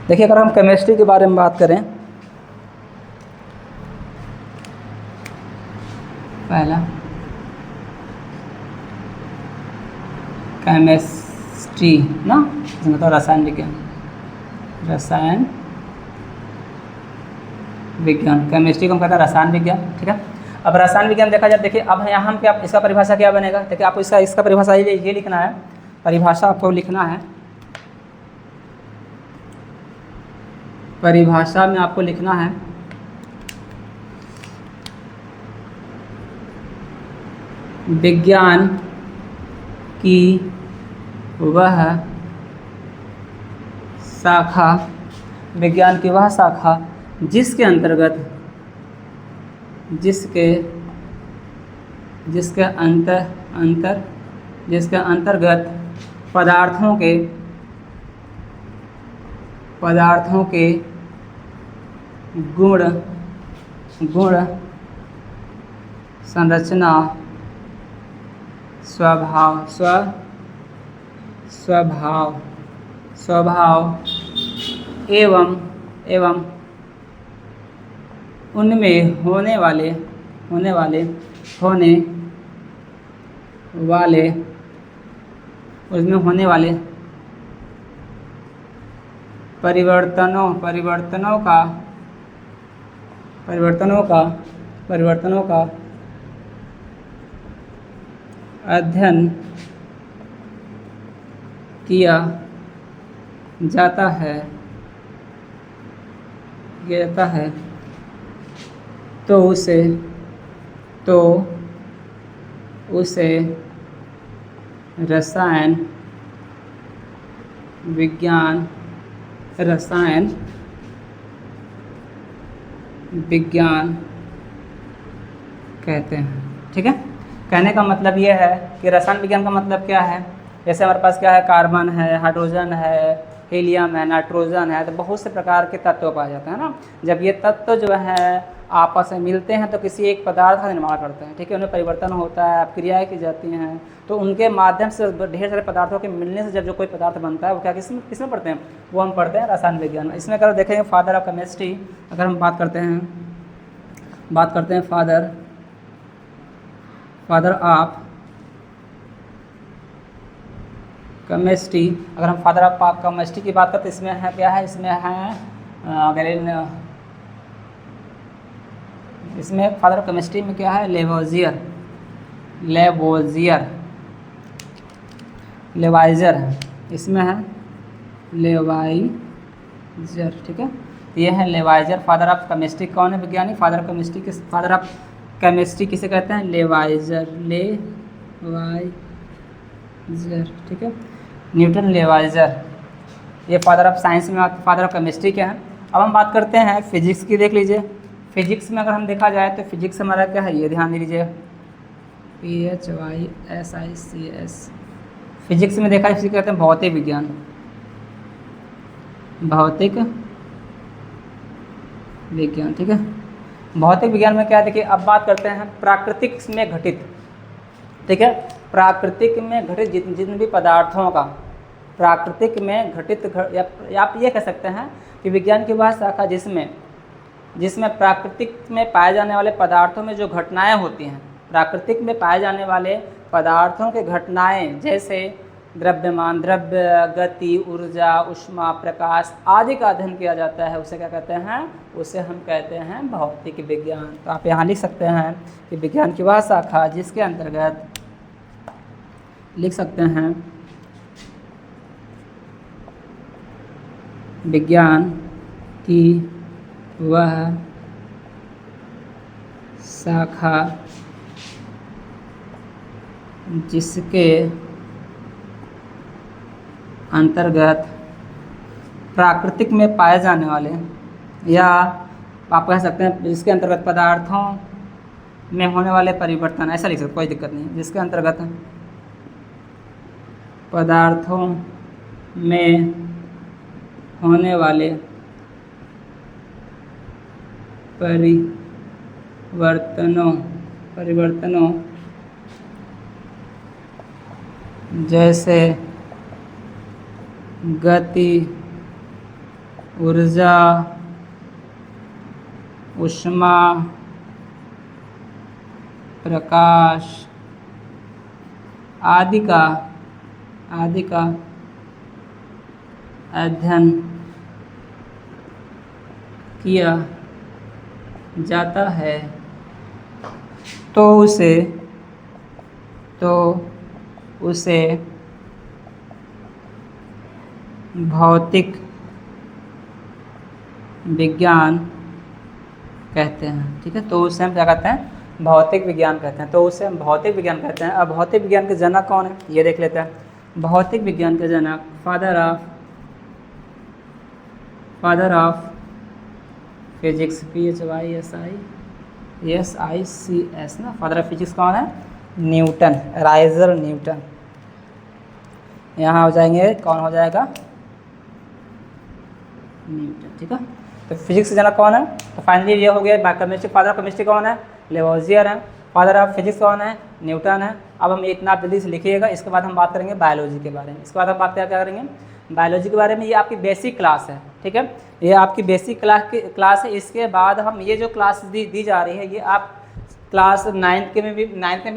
देखिए अगर हम केमिस्ट्री के बारे में बात करें, पहला केमिस्ट्री ना, मतलब रसायन विज्ञान, रसायन विज्ञान, केमिस्ट्री को हम कहते हैं रसायन विज्ञान। ठीक है, अब रसायन विज्ञान देखा जाए, देखिए अब यहाँ हम क्या, इसका परिभाषा क्या बनेगा, देखिए आपको इसका परिभाषा ये लिखना है, परिभाषा आपको लिखना है, परिभाषा में आपको लिखना है विज्ञान की वह शाखा, विज्ञान की वह शाखा जिसके अंतर्गत जिसके अंतर्गत पदार्थों के गुण संरचना स्वभाव एवं उनमें होने वाले परिवर्तनों का अध्ययन किया जाता है तो उसे रसायन विज्ञान कहते हैं। ठीक है, कहने का मतलब ये है कि रसायन विज्ञान का मतलब क्या है, जैसे हमारे पास क्या है, कार्बन है, हाइड्रोजन है, हीलियम है, नाइट्रोजन है, तो बहुत से प्रकार के तत्व पाए जाते हैं ना। जब ये तत्व जो है आपस में मिलते हैं तो किसी एक पदार्थ का निर्माण करते हैं। ठीक है, उनमें परिवर्तन होता है, क्रियाएं की जाती हैं, तो उनके माध्यम से ढेर सारे पदार्थों के मिलने से जब जो कोई पदार्थ बनता है वो क्या किसमें पढ़ते हैं, वो हम पढ़ते हैं रसायन विज्ञान में। इसमें अगर देखेंगे फादर ऑफ केमिस्ट्री, अगर हम बात करते हैं फादर ऑफ केमिस्ट्री, अगर हम फादर ऑफ केमिस्ट्री की बात करते हैं, इसमें है क्या है, इसमें फादर ऑफ केमिस्ट्री में क्या है, लेवाइजर है, इसमें है लेवाइजर। ठीक है, ये है लेवाइजर। फादर ऑफ केमिस्ट्री कौन है विज्ञानी, फादर ऑफ केमिस्ट्री किसे कहते हैं, लेवाइजर। ठीक है, न्यूटन लेवाइजर, ये फादर ऑफ साइंस में, फादर ऑफ केमिस्ट्री क्या है। अब हम बात करते हैं फिजिक्स की। देख लीजिए फिजिक्स में अगर हम देखा जाए तो फिजिक्स हमारा क्या है, ये ध्यान दे लीजिए, PHYSICS। फिजिक्स में देखा, इसे कहते हैं भौतिक विज्ञान। ठीक है, भौतिक विज्ञान में क्या है, देखिए अब बात करते हैं प्राकृतिक में घटित। ठीक है, प्राकृतिक में घटित जितने भी पदार्थों का, प्राकृतिक में घटित या आप ये कह सकते हैं कि विज्ञान की वह शाखा जिसमें प्राकृतिक में पाए जाने वाले पदार्थों में जो घटनाएं होती हैं, प्राकृतिक में पाए जाने वाले पदार्थों के घटनाएं, जैसे द्रव्यमान, द्रव्य, गति, ऊर्जा, ऊष्मा, प्रकाश आदि का अध्ययन किया जाता है, उसे क्या कहते हैं, उसे हम कहते हैं भौतिक विज्ञान। तो आप यहाँ लिख सकते हैं कि विज्ञान की वह शाखा जिसके अंतर्गत, लिख सकते हैं विज्ञान की वह शाखा जिसके अंतर्गत प्राकृतिक में पाए जाने वाले, या आप कह सकते हैं जिसके अंतर्गत पदार्थों में होने वाले परिवर्तन, ऐसा लिख सकते, कोई दिक्कत नहीं, जिसके अंतर्गत पदार्थों में होने वाले परिवर्तनों जैसे गति, ऊर्जा, ऊष्मा, प्रकाश आदि का अध्ययन किया जाता है तो उसे भौतिक विज्ञान कहते हैं। ठीक है, तो उसे हम क्या कहते हैं? भौतिक विज्ञान कहते हैं। तो उसे हम भौतिक विज्ञान कहते हैं। अब भौतिक विज्ञान के जनक कौन है ये देख लेते हैं। भौतिक विज्ञान के जनक फादर ऑफ फिजिक्स, PHYSICS ना, फादर ऑफ फिजिक्स कौन है? Newton, riser Newton. यहाँ हो जाएंगे, कौन हो जाएगा? न्यूटन। ठीक है, तो फिजिक्स के जनक कौन है? तो फाइनली ये हो गया। केमिस्ट्री, फादर ऑफ केमिस्ट्री कौन है? लेवोजियर है। फादर ऑफ फिजिक्स कौन है? न्यूटन है। अब हम इतना जल्दी से लिखिएगा। इसके बाद हम बात करेंगे बायोलॉजी के बारे में। इसके बाद हम बात क्या करेंगे? बायोलॉजी के बारे में। ये आपकी बेसिक क्लास है। ठीक है, ये आपकी बेसिक क्लास है। इसके बाद हम ये जो क्लास दी जा रही है, ये आप क्लास 9th में भी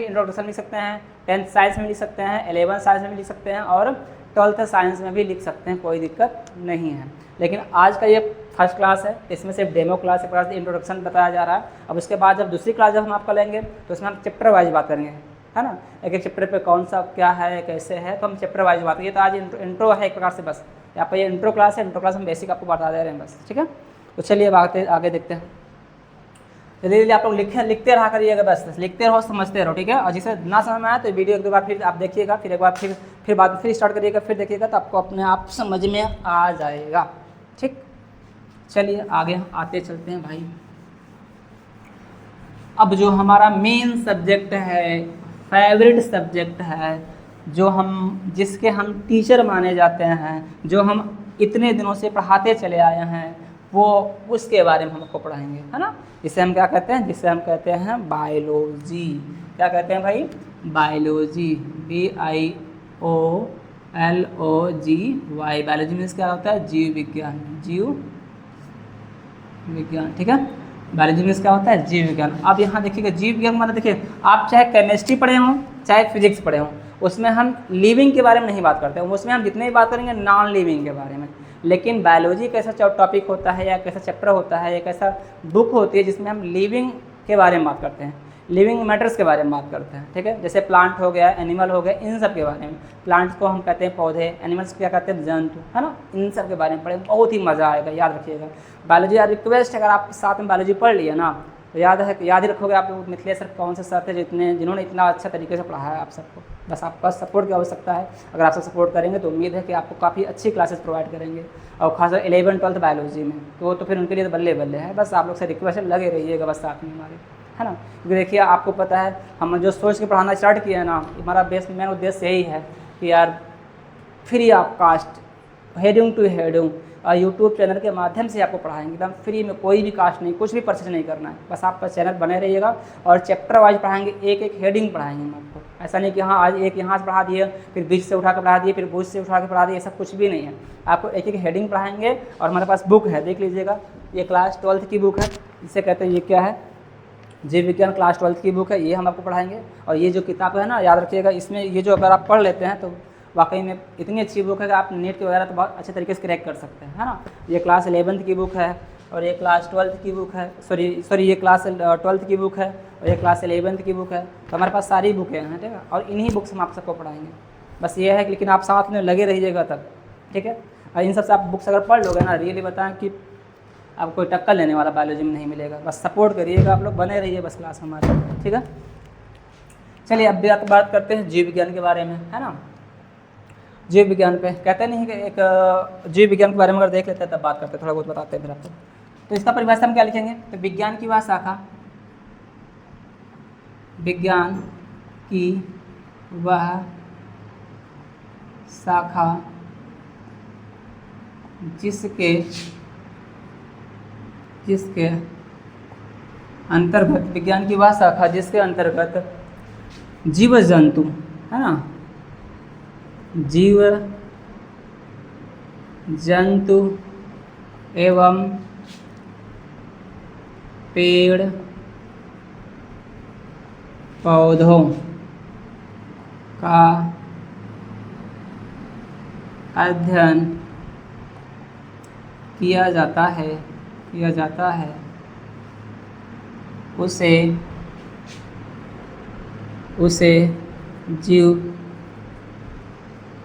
इंट्रोडक्शन लिख सकते हैं, 10th साइंस में लिख सकते हैं, 11th साइंस में भी लिख सकते हैं और 12th साइंस में भी लिख सकते हैं, कोई दिक्कत नहीं है। लेकिन आज का ये फर्स्ट क्लास है, इसमें सिर्फ डेमो क्लास है, इंट्रोडक्शन बताया जा रहा है। अब उसके बाद जब दूसरी क्लास जब हम आपका लेंगे तो उसमें हम चैप्टर वाइज बात करेंगे, है ना, एक एक चैप्टर पे कौन सा क्या है, कैसे है, तो हम चैप्टर वाइज बात करेंगे। तो आज इंट्रो है एक प्रकार से, बस यहाँ पर ये इंट्रो क्लास है। इंट्रो क्लास हम बेसिक आपको बता दे रहे हैं बस। ठीक है, तो चलिए अब आगे देखते हैं। जल्दी आप लोग लिखते रहा करिएगा, बस लिखते रहो, समझते रहो। ठीक है, और जिसे ना समझ में आया तो वीडियो एक दो बार फिर आप देखिएगा, फिर एक बार फिर बाद फिर स्टार्ट करिएगा, फिर देखिएगा तो आपको अपने आप समझ में आ जाएगा। ठीक, चलिए आगे आते चलते हैं भाई। अब जो हमारा मेन सब्जेक्ट है, फेवरेट सब्जेक्ट है, जिसके हम टीचर माने जाते हैं, जो हम इतने दिनों से पढ़ाते चले आए हैं, वो उसके बारे में हम आपको पढ़ाएंगे, है ना। जिसे हम क्या कहते हैं? जिसे हम कहते हैं बायोलॉजी। क्या कहते हैं भाई? Biology, BIOLOGY। बायोलॉजी मीन्स क्या होता है? जीव विज्ञान। ठीक है, बायोलॉजी मीन्स क्या होता है? जीव विज्ञान। अब यहाँ देखिएगा, जीव विज्ञान मतलब देखिए, आप चाहे केमिस्ट्री पढ़े हों चाहे फिजिक्स पढ़े हों, उसमें हम लिविंग के बारे में नहीं बात करते हैं। उसमें हम जितने भी बात करेंगे नॉन लिविंग के बारे में। लेकिन बायोलॉजी एक ऐसा टॉपिक होता है या एक ऐसा चैप्टर होता है, एक ऐसा बुक होती है जिसमें हम लिविंग के बारे में बात करते हैं, लिविंग मैटर्स के बारे में बात करते हैं। ठीक है, जैसे प्लांट हो गया, एनिमल हो गया, इन सब के बारे में। प्लांट्स को हम कहते हैं पौधे, एनिमल्स क्या कहते हैं? जंतु, है ना। इन सब के बारे में पढ़े, बहुत ही मज़ा आएगा, याद रखिएगा। बायोलॉजी यार रिक्वेस्ट, अगर आप साथ में बायोलॉजी पढ़ लिया ना तो याद ही रखोगे आप लोग। मिथिलेश सर कौन से सर थे जिन्होंने इतना अच्छा तरीके से पढ़ाया है आप सबको। बस आपका सपोर्ट की आवश्यकता है। अगर आप सब सपोर्ट करेंगे तो उम्मीद है कि आपको काफ़ी अच्छी क्लासेस प्रोवाइड करेंगे, और खासकर 11th 12th बायोलॉजी में तो फिर उनके लिए तो बल्ले बल्ले है। बस आप लोग से रिक्वेस्ट लगे रहिएगा बस साथ में हमारे, है ना। क्योंकि देखिए आपको पता है, हम जो सोच के पढ़ाना स्टार्ट किया है ना, हमारा मेन उद्देश्य यही है कि यार free of cost, heading to heading, और यूट्यूब चैनल के माध्यम से आपको पढ़ाएंगे एकदम फ्री में, कोई भी कास्ट नहीं, कुछ भी परचेज नहीं करना है। बस आपका चैनल बने रहिएगा और चैप्टर वाइज पढ़ाएंगे, एक एक हेडिंग पढ़ाएंगे हम आपको। ऐसा नहीं कि हाँ आज एक यहाँ से पढ़ा दिए, फिर बीच से उठा के पढ़ा दिए, फिर भूज से उठा के पढ़ा दिए, ऐसा कुछ भी नहीं है। आपको एक एक हेडिंग पढ़ाएंगे। और हमारे पास बुक है, देख लीजिएगा, ये क्लास 12th की बुक है, इसे कहते हैं, ये क्या है? जीव विज्ञान क्लास 12th की बुक है, ये हम आपको पढ़ाएंगे। और ये जो किताब है ना, याद रखिएगा, इसमें ये जो अगर आप पढ़ लेते हैं तो वाकई में इतनी अच्छी बुक है कि आप नेट के वगैरह तो बहुत अच्छे तरीके से क्रैक कर सकते हैं, है ना। ये क्लास 11th की बुक है और ये क्लास 12th की बुक है, सॉरी ये क्लास 12th की बुक है और ये क्लास 11th की बुक है। तो हमारे पास सारी बुकें हैं, ठीक है, और इन्हीं बुक्स हम आप सबको पढ़ाएंगे। बस ये है कि लेकिन आप साथ में लगे रहिएगा तब, ठीक है। और इन सब से आप बुक्स अगर पढ़ लोगे ना, रियली बताएं कि आपको कोई टक्कर लेने वाला बायोलॉजी में नहीं मिलेगा। बस सपोर्ट करिएगा, आप लोग बने रहिए बस क्लास हमारे, ठीक है। चलिए अब भी बात करते हैं जीव विज्ञान के बारे में, है ना। जीव विज्ञान पे कहते नहीं कि एक जीव विज्ञान के बारे में अगर देख लेते हैं तब बात करते हैं, थोड़ा बहुत बताते हैं फिर आपको। तो इसका परिभाषा हम क्या लिखेंगे? तो विज्ञान की वह शाखा, विज्ञान की वह शाखा जिसके अंतर्गत, विज्ञान की वह शाखा जिसके अंतर्गत जीव जंतु, है ना, जीव जंतु एवं पेड़ पौधों का अध्ययन किया जाता है उसे जीव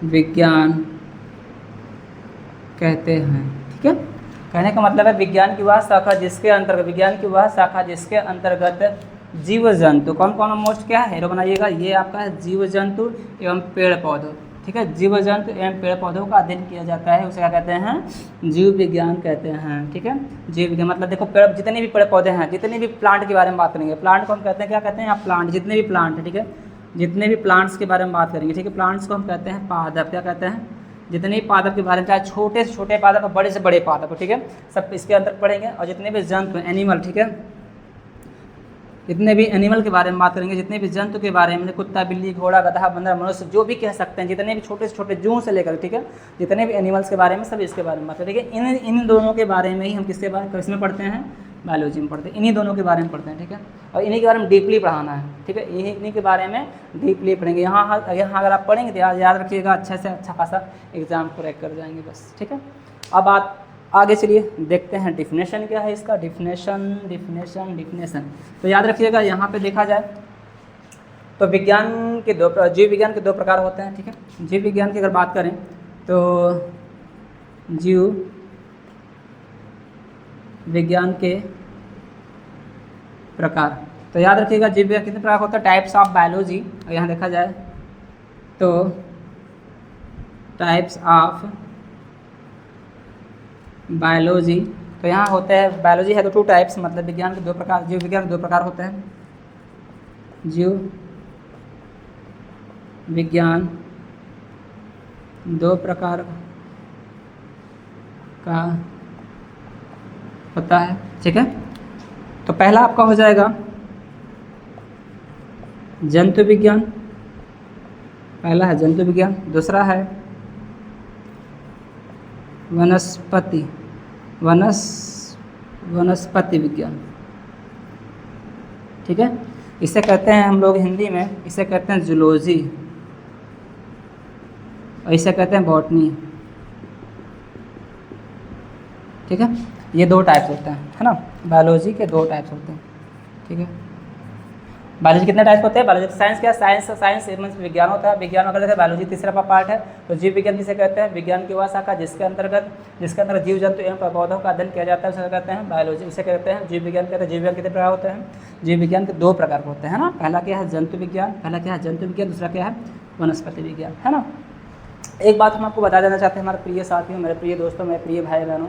विज्ञान कहते हैं। ठीक है, कहने का मतलब है विज्ञान की वह शाखा जिसके अंतर्गत जीव जंतु, कौन कौन मोस्ट क्या है हेरो बनाइएगा, ये आपका है जीव जंतु एवं पेड़ पौधों। ठीक है, जीव जंतु एवं पेड़ पौधों का अध्ययन किया जाता है, उसे क्या कहते हैं, जीव विज्ञान कहते हैं। ठीक है, जीव विज्ञान मतलब देखो पेड़, जितने भी पेड़ पौधे हैं, जितने भी प्लांट के बारे में बात करेंगे, प्लांट को हम कहते हैं, क्या कहते हैं आप, प्लांट, जितने भी प्लांट है, ठीक है, जितने भी प्लांट्स के बारे में बात करेंगे, ठीक है, प्लांट्स को हम कहते हैं पादप, क्या कहते हैं, जितने भी पादप के बारे में, चाहे छोटे से छोटे पादप और बड़े से बड़े पादप, ठीक है, सब इसके अंदर पढ़ेंगे। और जितने भी जंतु एनिमल, ठीक है, जितने भी एनिमल के बारे में बात करेंगे, जितने भी जंतु के बारे में, कुत्ता, बिल्ली, घोड़ा, गधा, बंदर, मनुष्य, जो भी कह सकते हैं, जितने भी छोटे से छोटे जूं से लेकर, ठीक है, जितने भी एनिमल्स के बारे में, सब इसके बारे में बात करें। ठीक है, इन दोनों के बारे में ही हम किसमें पढ़ते हैं, बायोलॉजी में पढ़ते हैं, इन्हीं दोनों के बारे में पढ़ते हैं। ठीक है, और इन्हीं के बारे में डीपली पढ़ाना है। ठीक है, इन्हीं के बारे में डीपली पढ़ेंगे। यहाँ अगर आप पढ़ेंगे तो याद रखिएगा, अच्छे से अच्छा खासा एग्जाम क्रैक कर जाएंगे बस। ठीक है, अब आप आगे चलिए देखते हैं डिफिनेशन क्या है इसका। डिफिनेशन तो याद रखिएगा, यहाँ पे देखा जाए तो जीव विज्ञान के दो प्रकार होते हैं। ठीक है, जीव विज्ञान की अगर बात करें तो जीव विज्ञान के प्रकार, तो याद रखिएगा जीव विज्ञान कितने प्रकार होता है, टाइप्स ऑफ बायोलॉजी। और यहाँ देखा जाए तो टाइप्स ऑफ बायोलॉजी, तो यहाँ होते हैं, बायोलॉजी है तो टू टाइप्स, मतलब विज्ञान के दो प्रकार, जीव विज्ञान के दो प्रकार होते हैं। जीव विज्ञान दो प्रकार का होता है। ठीक है, तो पहला आपका हो जाएगा जंतु विज्ञान, पहला है जंतु विज्ञान, दूसरा है वनस्पति विज्ञान। ठीक है, इसे कहते हैं हम लोग हिंदी में, इसे कहते हैं जूलॉजी, और इसे कहते हैं बॉटनी। ठीक है, ये दो टाइप्स होते हैं, है ना, बायोलॉजी के दो टाइप्स होते हैं। ठीक है, बायोलॉजी कितने टाइप होते हैं, बायोलॉजी साइंस क्या, साइंस मीन्स विज्ञान होता है, विज्ञान अगर देखिए बायोलॉजी तीसरा पार्ट है। तो जीव विज्ञान किसे कहते हैं, विज्ञान की वह शाखा जिसके अंदर जीव जंतु एवं पौधों का अध्ययन किया जाता है, उसे कहते हैं बायोलॉजी, उसे कहते हैं जीव विज्ञान। कहते हैं जीव विज्ञान कितने प्रकार होते हैं, जीव विज्ञान के दो प्रकार होते हैं ना, पहला क्या है जंतु विज्ञान, दूसरा क्या है वनस्पति विज्ञान, है ना। एक बात हम आपको बता देना चाहते हैं हमारे प्रिय साथियों, मेरे प्रिय दोस्तों, मेरे प्रिय भाई बहनों,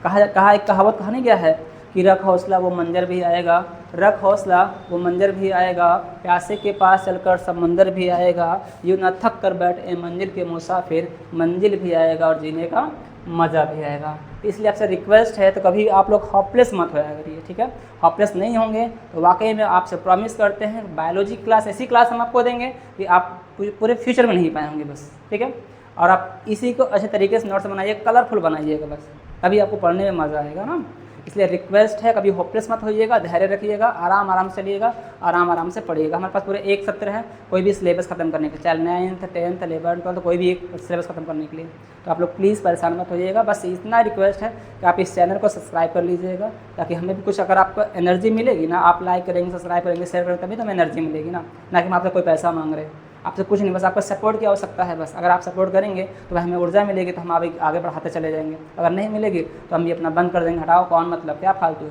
कहा एक कहावत कहा नहीं गया है कि रख हौसला वो मंजर भी आएगा, रख हौसला वो मंजर भी आएगा, प्यासे के पास चलकर समंदर भी आएगा, यूँ न थक कर बैठ ए मंजिल के मुसाफिर, मंजिल भी आएगा और जीने का मज़ा भी आएगा। इसलिए आपसे रिक्वेस्ट है, तो कभी आप लोग हॉपलेस मत होया करिए। ठीक है, हॉपलेस नहीं होंगे तो वाकई में आपसे प्रॉमिस करते हैं बायोलॉजी क्लास, ऐसी क्लास हम आपको देंगे कि आप पूरे फ्यूचर में नहीं पाएंगे बस। ठीक है, और आप इसी को अच्छे तरीके से नोट्स बनाइए, कलरफुल बनाइएगा बस, तभी आपको पढ़ने में मज़ा आएगा ना। इसलिए रिक्वेस्ट है, कभी होपलेस मत होइएगा, धैर्य रखिएगा, आराम से चलिएगा, आराम से पढ़िएगा। हमारे पास पूरे एक सत्र है कोई भी सिलेबस खत्म करने के, चाहे 9th 10th 11th 12th, कोई भी एक सिलेबस खत्म करने के लिए। तो आप लोग प्लीज़ परेशान मत होइएगा, बस इतना रिक्वेस्ट है कि आप इस चैनल को सब्सक्राइब कर लीजिएगा, ताकि हमें भी कुछ, अगर आपको एनर्जी मिलेगी ना, आप लाइक करेंगे, सब्सक्राइब करेंगे, शेयर करेंगे, तभी तो हमें एनर्जी मिलेगी ना कि हम आपसे कोई पैसा मांग रहे हैं, आपसे कुछ नहीं, बस आपको सपोर्ट की आवश्यकता है। बस अगर आप सपोर्ट करेंगे तो हमें ऊर्जा मिलेगी, तो हम आगे बढ़ाते चले जाएंगे। अगर नहीं मिलेगी तो हम ये अपना बंद कर देंगे, हटाओ कौन मतलब क्या फालतू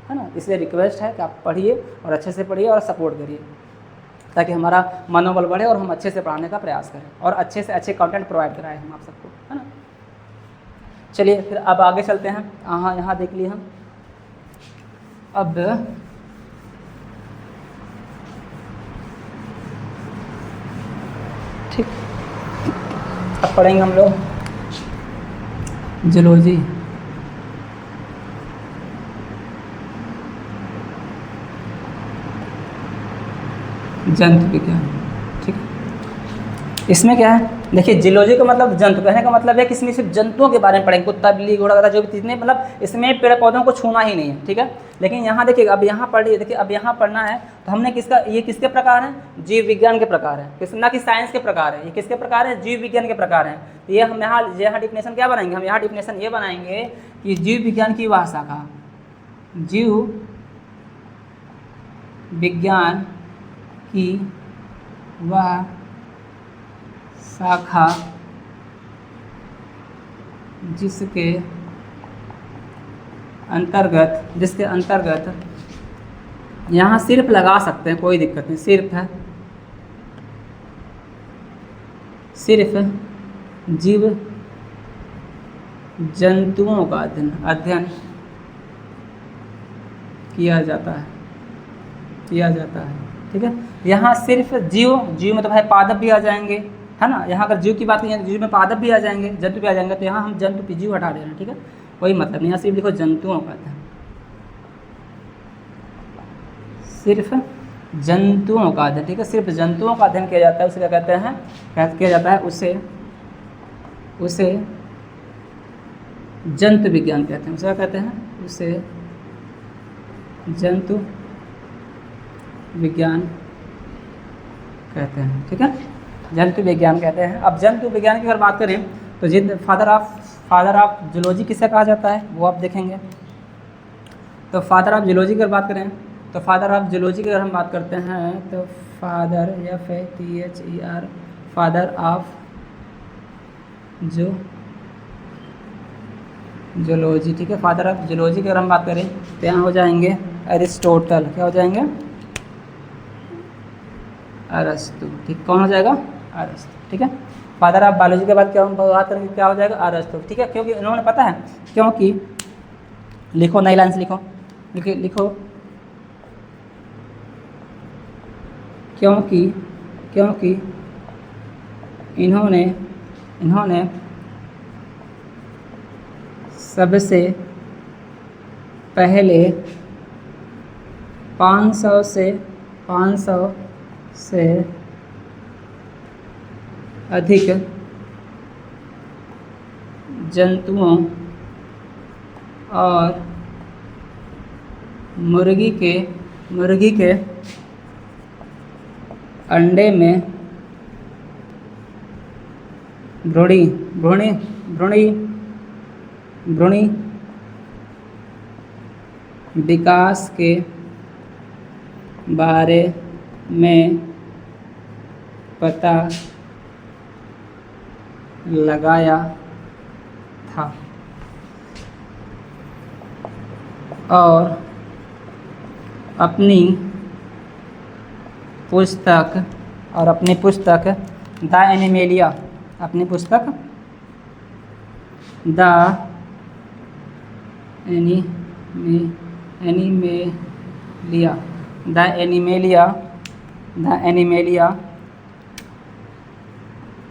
है ना। इसलिए रिक्वेस्ट है कि आप पढ़िए और अच्छे से पढ़िए और सपोर्ट करिए, ताकि हमारा मनोबल बढ़े और हम अच्छे से पढ़ाने का प्रयास करें और अच्छे से अच्छे कंटेंट प्रोवाइड कराएं हम आप सबको, है ना। चलिए फिर अब आगे चलते हैं। हाँ, यहाँ देख लिए हम। अब ठीक, अब पढ़ेंगे हम लोग जूलॉजी। जंतु विज्ञान। ठीक है, इसमें क्या है, देखिए जियोलॉजी का मतलब जंतु, कहने का मतलब है कि इसमें सिर्फ जंतुओं के बारे में पढ़ेंगे, कुत्ता बिल्ली घोड़ा गधा जो भी चीज़ें, मतलब इसमें पेड़ पौधों को छूना ही नहीं है, ठीक है। लेकिन यहाँ देखिए, अब यहाँ पढ़िए, देखिए अब यहाँ पढ़ना है तो हमने किसका, ये किसके प्रकार है, जीव विज्ञान के प्रकार है, किस ना कि साइंस के प्रकार है, ये किसके प्रकार है, जीव विज्ञान के प्रकार हैं। तो ये हम यहाँ डिफिनेशन क्या बनाएंगे, हम यहाँ डिफिनेशन ये बनाएंगे कि जीव विज्ञान की वह शाखा, जीव विज्ञान की वह शाखा जिसके अंतर्गत यहाँ सिर्फ लगा सकते हैं, कोई दिक्कत नहीं, सिर्फ जीव जंतुओं का अध्ययन किया जाता है, ठीक है। यहाँ सिर्फ जीव मतलब है, पादप भी आ जाएंगे, है ना। यहाँ अगर जीव की बात करें, जीव में पादप भी आ जाएंगे, जंतु भी आ जाएंगे, तो यहाँ हम जंतु पे जीव हटा दे रहे हैं, ठीक है, कोई मतलब नहीं। यहाँ सिर्फ लिखो जंतुओं का अध्ययन, सिर्फ जंतुओं का अध्ययन, ठीक है, सिर्फ जंतुओं का अध्ययन किया जाता है, उसे क्या कहते हैं, किया जाता है, उसे जंतु विज्ञान कहते हैं, उसे क्या कहते हैं, उसे जंतु विज्ञान कहते हैं, ठीक है, जंतु विज्ञान कहते हैं। अब जंतु विज्ञान की अगर बात करें तो फादर ऑफ जूलॉजी किसे कहा जाता है, वो आप देखेंगे। तो फादर ऑफ जूलॉजी की अगर बात करें, तो फादर ऑफ जूलॉजी की अगर हम बात करते हैं तो father FATHER father of zoology, ठीक है, फादर ऑफ जूलॉजी की अगर हम बात करें तो यहाँ हो जाएंगे अरिस्टोटल, क्या हो जाएंगे, अरस्तु, ठीक, कौन हो जाएगा, अरस्तु, ठीक है। फादर ऑफ बायोलॉजी के बाद क्या हम बात करेंगे, क्या हो जाएगा, अरस्तु, ठीक है, क्योंकि इन्होंने पता है, क्योंकि लिखो, नई लाइन से लिखो, क्योंकि इन्होंने सबसे पहले 500 से अधिक जंतुओं और मुर्गी के अंडे में भ्रूणी विकास के बारे में पता लगाया था और अपनी पुस्तक द एनिमेलिया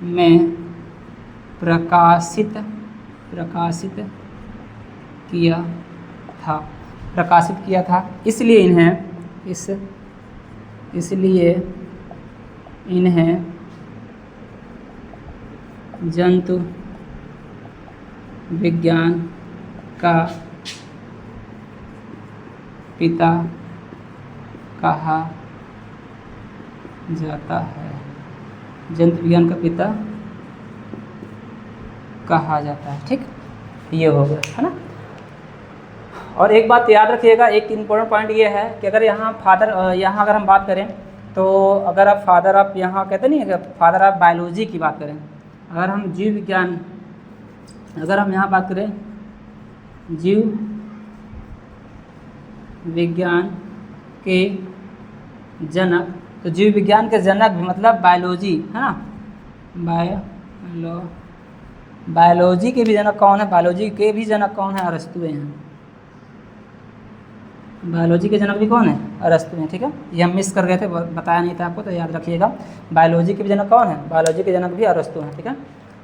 में प्रकाशित किया था, इसलिए इन्हें जंतु विज्ञान का पिता कहा जाता है, जंतु विज्ञान का पिता कहा जाता है, ठीक, ये हो गया, है ना। और एक बात याद रखिएगा, एक इम्पोर्टेंट पॉइंट ये है कि अगर यहाँ यहाँ अगर हम बात करें तो अगर आप फादर ऑफ यहाँ कहते नहीं है, फादर ऑफ बायोलॉजी की बात करें, अगर हम जीव विज्ञान, अगर हम यहाँ बात करें जीव विज्ञान के जनक, तो जीव विज्ञान के जनक भी मतलब बायोलॉजी, है ना, बायोलॉजी के भी जनक कौन है, बायोलॉजी के भी जनक कौन है, अरस्तु हैं, बायोलॉजी के जनक भी कौन है, अरस्तु हैं, ठीक है, ये हम मिस कर गए थे, बताया नहीं था आपको, तो याद रखिएगा, बायोलॉजी के भी जनक कौन है, बायोलॉजी के जनक भी अरस्तु हैं, ठीक है।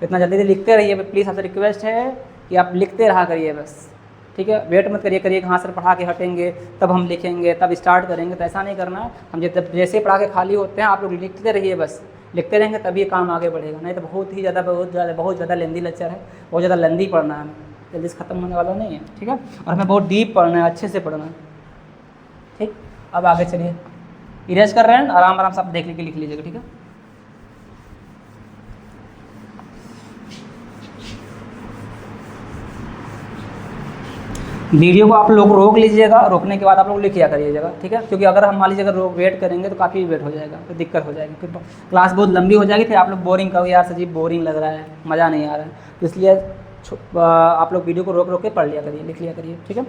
इतना जल्दी से लिखते रहिए प्लीज़, आपसे रिक्वेस्ट है कि आप लिखते रहा करिए बस, ठीक है, वेट मत करिए कहाँ से पढ़ा के हटेंगे तब हम लिखेंगे तब स्टार्ट करेंगे, तो ऐसा नहीं करना है। हम जब जैसे पढ़ा के खाली होते हैं आप लोग लिखते रहिए बस, लिखते रहेंगे तभी ये काम आगे बढ़ेगा, नहीं तो बहुत ज़्यादा लेंदी लेक्चर है, बहुत ज़्यादा लेंदी पढ़ना है, जल्दी से ख़त्म होने वाला नहीं है, ठीक है। और हमें बहुत डीप पढ़ना है, अच्छे से पढ़ना है, ठीक। अब आगे चलिए, इरेज कर रहे हैं, आराम आराम से आप देख लिख लीजिएगा, ठीक है। वीडियो को आप लोग रोक लीजिएगा, रोकने के बाद आप लोग लिख लिया करिएगा, ठीक है। क्योंकि अगर हम मान लीजिए अगर वेट करेंगे तो काफ़ी वेट हो जाएगा, तो दिक्कत हो जाएगी, फिर क्लास बहुत लंबी हो जाएगी, फिर आप लोग बोरिंग कहोगे यार सजीव बोरिंग लग रहा है, मज़ा नहीं आ रहा है, तो इसलिए आप लोग वीडियो को रोक रोक के पढ़ लिया करिए, लिख लिया करिए, ठीक है।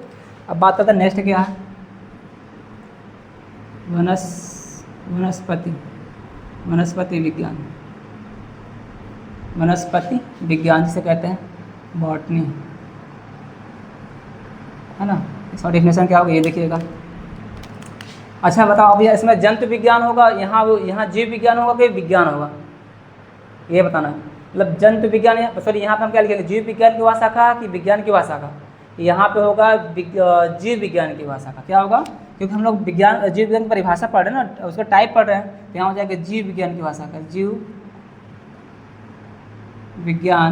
अब बात करते हैं नेक्स्ट क्या है, वनस्पति विज्ञान। वनस्पति विज्ञान जिसे कहते हैं बॉटनी, है ना। इसका डेफिनेशन क्या होगा ये देखिएगा। अच्छा बताओ अब इसमें जंतु विज्ञान होगा, यहाँ जीव विज्ञान होगा कि विज्ञान होगा, ये बताना है। मतलब जंतु विज्ञान, सॉरी यहाँ पे हम क्या लिखेंगे, जीव विज्ञान की वह शाखा कि विज्ञान की वह शाखा, यहाँ पे होगा जीव विज्ञान की वह शाखा। क्या होगा, क्योंकि हम लोग जीव विज्ञान की परिभाषा पढ़ रहे हैं ना, उसका टाइप पढ़ रहे हैं, तो यहाँ हो जाएगा जीव विज्ञान की वह शाखा, जीव विज्ञान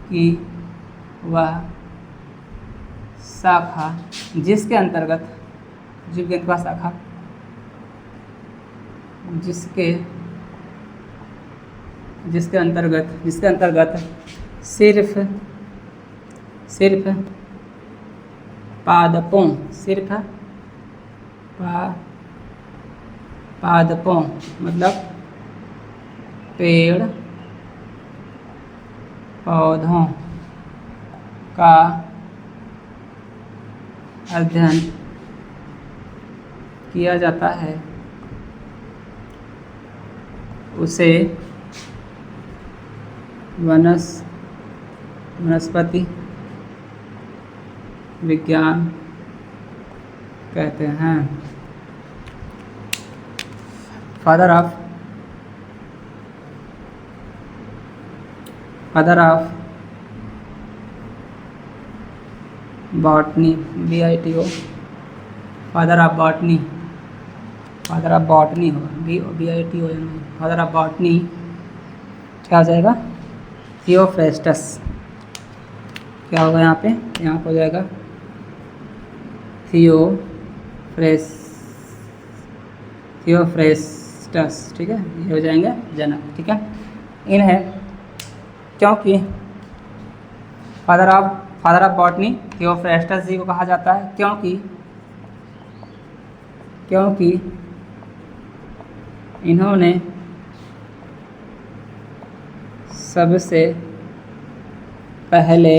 की वह शाखा जिसके अंतर्गत, जीव विज्ञान का शाखा जिसके अंतर्गत सिर्फ पादपों मतलब पेड़ पौधों का अध्ययन किया जाता है, उसे वनस्पति विज्ञान कहते हैं। Father of botany, BITO, father of botany होगा, BITO, फादर ऑफ बॉटनी क्या हो जाएगा, थियोफ्रेस्टस। क्या होगा यहाँ पे हो जाएगा थियोफ्रेस्टस, ठीक है, ये हो जाएंगे जनक, ठीक है। इन्हें क्योंकि फादर ऑफ बॉटनी थियोफ्रेस्टस जी को कहा जाता है, क्योंकि इन्होंने सबसे पहले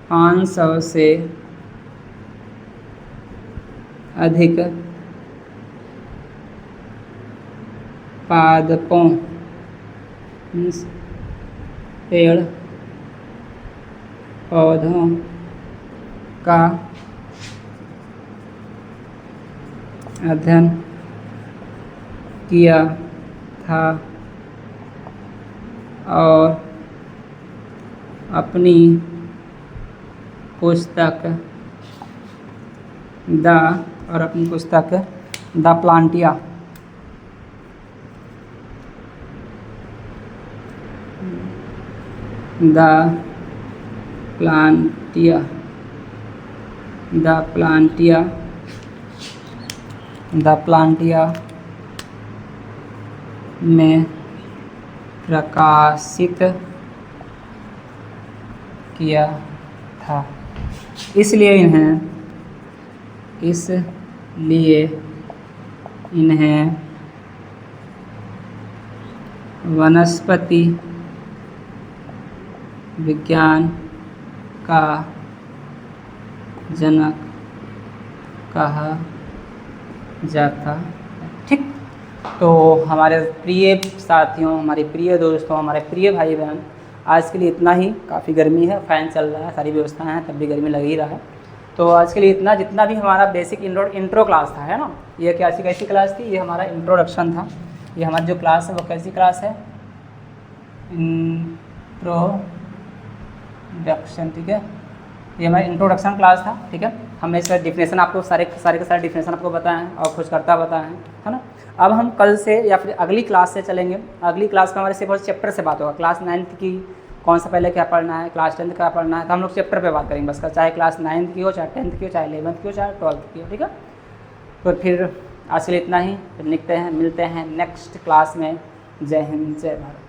500 से अधिक पादपों पेड़ पौधों का अध्ययन किया था और अपनी पुस्तक द प्लांटिया में प्रकाशित किया था। इसलिए इन्हें वनस्पति विज्ञान का जनक कहा जाता है, ठीक। तो हमारे प्रिय साथियों, हमारे प्रिय दोस्तों, हमारे प्रिय भाई बहन, आज के लिए इतना ही। काफ़ी गर्मी है, फ़ैन चल रहा है, सारी व्यवस्थाएं हैं, तब भी गर्मी लग ही रहा है। तो आज के लिए इतना। जितना भी हमारा बेसिक इंट्रो क्लास था, है ना, ये कैसी क्लास थी, ये हमारा इंट्रोडक्शन था। ये हमारी जो क्लास है वो कैसी क्लास है, इंट्रोडक्शन, ठीक है, ये हमारा इंट्रोडक्शन क्लास था, ठीक है। हमने इसका डिफिनेशन आपको सारे के सारे डिफिनेशन आपको बताए हैं और कुछ करता बताए हैं, है ना। अब हम कल से या फिर अगली क्लास से चलेंगे। अगली क्लास में हमारे सिर्फ और चैप्टर से बात होगा। क्लास 9th की कौन सा पहले क्या पढ़ना है, क्लास 10th क्या पढ़ना है, तो हम लोग चैप्टर पे बात करेंगे बस का, चाहे क्लास 9th की हो, चाहे 10th की हो, चाहे 11th की हो, चाहे 12th की हो, ठीक है। तो फिर आज के लिए इतना ही, फिर मिलते हैं नेक्स्ट क्लास में। जय हिंद, जय भारत।